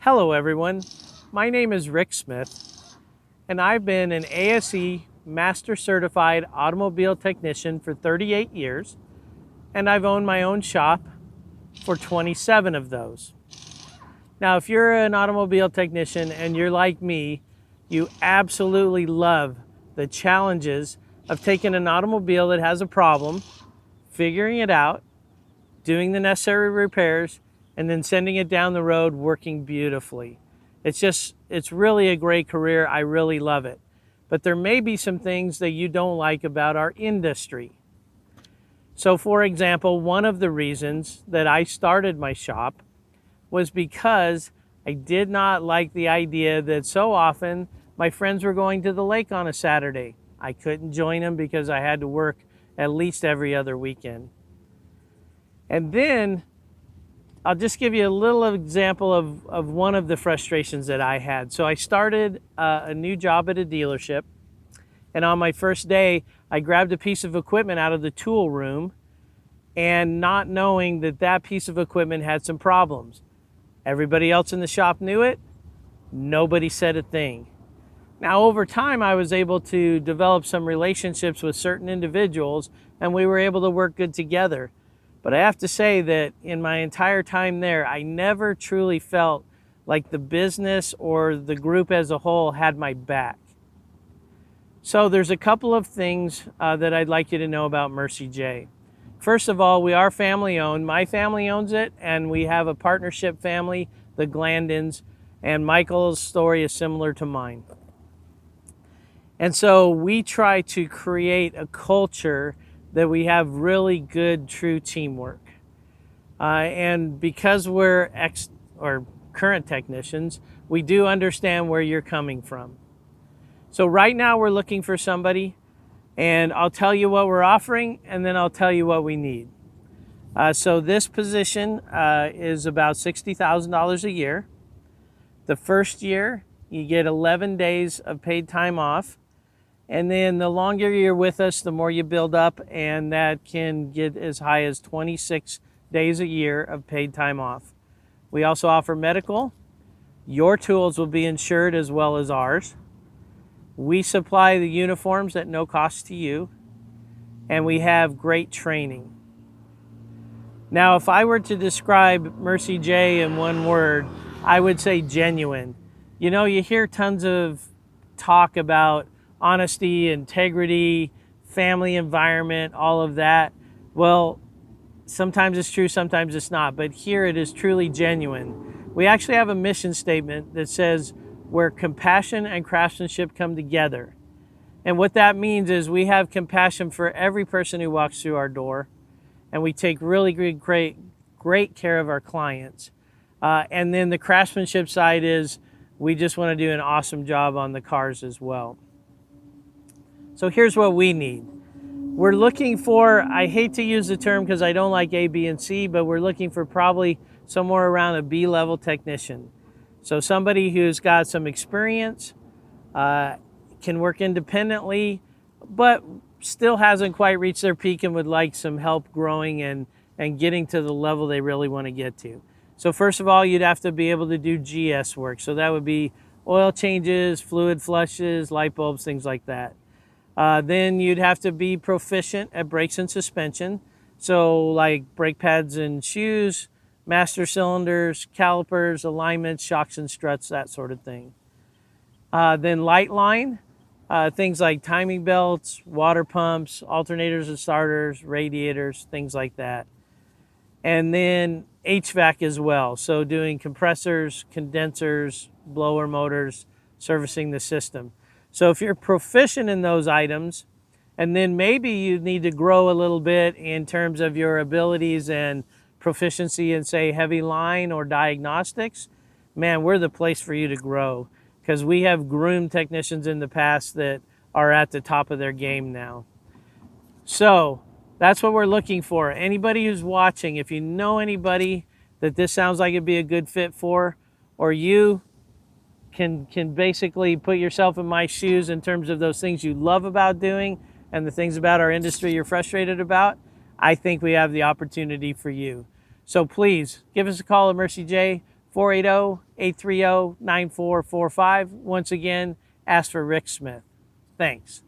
Hello everyone, my name is Rick Smith and I've been an ASE Master Certified Automobile Technician for 38 years and I've owned my own shop for 27 of those. Now if you're an automobile technician and you're like me, you absolutely love the challenges of taking an automobile that has a problem, figuring it out, doing the necessary repairs, and then sending it down the road working beautifully. It's really a great career. I really love it. But there may be some things that you don't like about our industry. So for example, one of the reasons that I started my shop was because I did not like the idea that so often my friends were going to the lake on a Saturday. I couldn't join them because I had to work at least every other weekend. And then I'll just give you a little example of one of the frustrations that I had. So I started a new job at a dealership, and on my first day, I grabbed a piece of equipment out of the tool room, and not knowing that that piece of equipment had some problems. Everybody else in the shop knew it. Nobody said a thing. Now, over time, I was able to develop some relationships with certain individuals, and we were able to work good together. But I have to say that in my entire time there, I never truly felt like the business or the group as a whole had my back. So there's a couple of things that I'd like you to know about Mercy J. First of all, we are family owned. My family owns it, and we have a partnership family, the Glandons, and Michael's story is similar to mine. And so we try to create a culture that we have really good, true teamwork. And because we're current technicians, we do understand where you're coming from. So right now we're looking for somebody, and I'll tell you what we're offering, and then I'll tell you what we need. So this position is about $60,000 a year. The first year, you get 11 days of paid time off. And then the longer you're with us, the more you build up, and that can get as high as 26 days a year of paid time off. We also offer medical. Your tools will be insured as well as ours. We supply the uniforms at no cost to you, and we have great training. Now, if I were to describe Mercy J in one word, I would say genuine. You know, you hear tons of talk about honesty, integrity, family environment, all of that. Well, sometimes it's true, sometimes it's not, but here it is truly genuine. We actually have a mission statement that says, where compassion and craftsmanship come together. And what that means is we have compassion for every person who walks through our door, and we take really great care of our clients. And then the craftsmanship side is we just want to do an awesome job on the cars as well. So here's what we need. We're looking for, I hate to use the term because I don't like A, B, and C, but we're looking for probably somewhere around a B-level technician. So somebody who's got some experience, can work independently, but still hasn't quite reached their peak and would like some help growing and getting to the level they really want to get to. So first of all, you'd have to be able to do GS work. So that would be oil changes, fluid flushes, light bulbs, things like that. Then you'd have to be proficient at brakes and suspension. So like brake pads and shoes, master cylinders, calipers, alignments, shocks and struts, that sort of thing. Then light line, things like timing belts, water pumps, alternators and starters, radiators, things like that. And then HVAC as well. So doing compressors, condensers, blower motors, servicing the system. So if you're proficient in those items, and then maybe you need to grow a little bit in terms of your abilities and proficiency in, say, heavy line or diagnostics, man, we're the place for you to grow, because we have groomed technicians in the past that are at the top of their game now. So that's what we're looking for. Anybody who's watching, if you know anybody that this sounds like it'd be a good fit for, or you can basically put yourself in my shoes in terms of those things you love about doing and the things about our industry you're frustrated about, I think we have the opportunity for you. So please give us a call at Mercy J, 480 830-9445. Once again, ask for Rick Smith. Thanks.